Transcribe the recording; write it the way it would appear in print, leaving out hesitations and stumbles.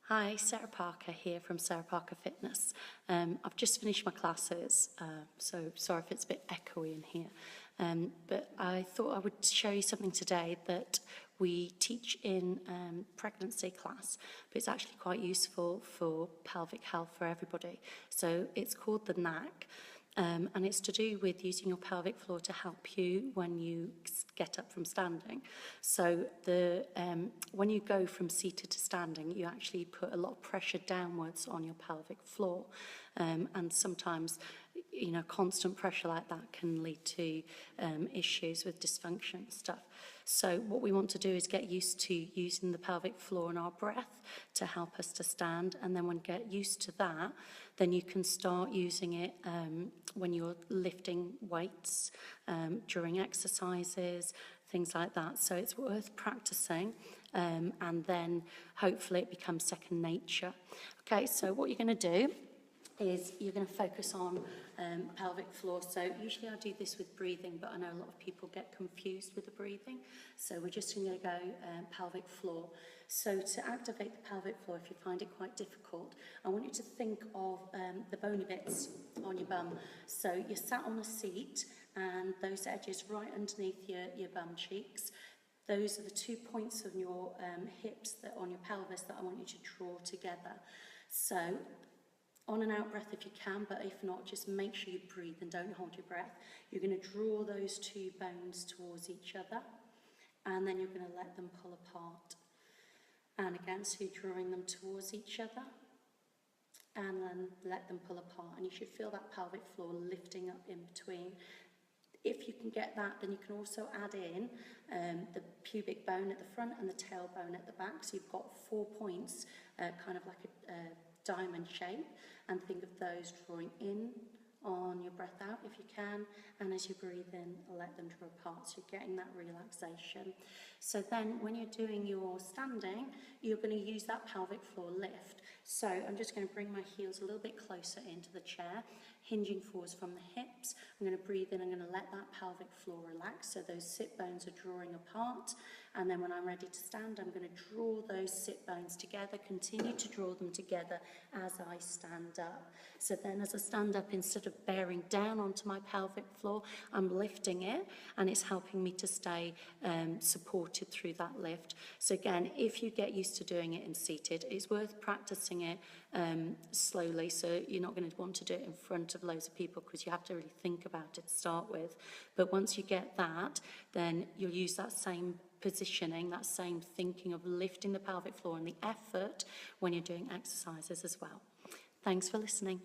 Hi, Sarah Parker here from Sarah Parker Fitness. I've just finished my classes, so sorry if it's a bit echoey in here. But I thought I would show you something today that we teach in pregnancy class, but it's actually quite useful for pelvic health for everybody. So it's called the knack. And it's to do with using your pelvic floor to help you when you get up from standing. So when you go from seated to standing, you actually put a lot of pressure downwards on your pelvic floor. And sometimes, constant pressure like that can lead to issues with dysfunction and stuff. So what we want to do is get used to using the pelvic floor and our breath to help us to stand. And then when you get used to that, then you can start using it when you're lifting weights, during exercises, things like that. So it's worth practicing, and then hopefully it becomes second nature. Okay, so what you're going to do is you're going to focus on pelvic floor. So usually I do this with breathing, but I know a lot of people get confused with the breathing. So we're just going to go pelvic floor. So to activate the pelvic floor, if you find it quite difficult, I want you to think of the bony bits on your bum. So you're sat on a seat and those edges right underneath your bum cheeks. Those are the 2 points on your hips, on your pelvis, that I want you to draw together. So on an out breath if you can, but if not, just make sure you breathe and don't hold your breath. You're going to draw those 2 bones towards each other, and then you're going to let them pull apart. And again, so you're drawing them towards each other, and then let them pull apart. And you should feel that pelvic floor lifting up in between. If you can get that, then you can also add in the pubic bone at the front and the tailbone at the back. So you've got 4 points, kind of like a diamond shape, and think of those drawing in on your breath out if you can, and as you breathe in, let them draw apart, so you're getting that relaxation. So then when you're doing your standing, you're going to use that pelvic floor lift. So I'm just going to bring my heels a little bit closer into the chair, hinging forwards from the hips. I'm going to breathe in, I'm going to let that pelvic floor relax, so those sit bones are drawing apart, and then when I'm ready to stand, I'm going to draw those sit bones together, continue to draw them together as I stand up. So then as I stand up, instead of bearing down onto my pelvic floor, I'm lifting it, and it's helping me to stay supported through that lift. So again, if you get used to doing it in seated, it's worth practicing it slowly, so you're not going to want to do it in front of loads of people because you have to really think about it to start with. But once you get that, then you'll use that same positioning, that same thinking of lifting the pelvic floor and the effort when you're doing exercises as well. Thanks for listening.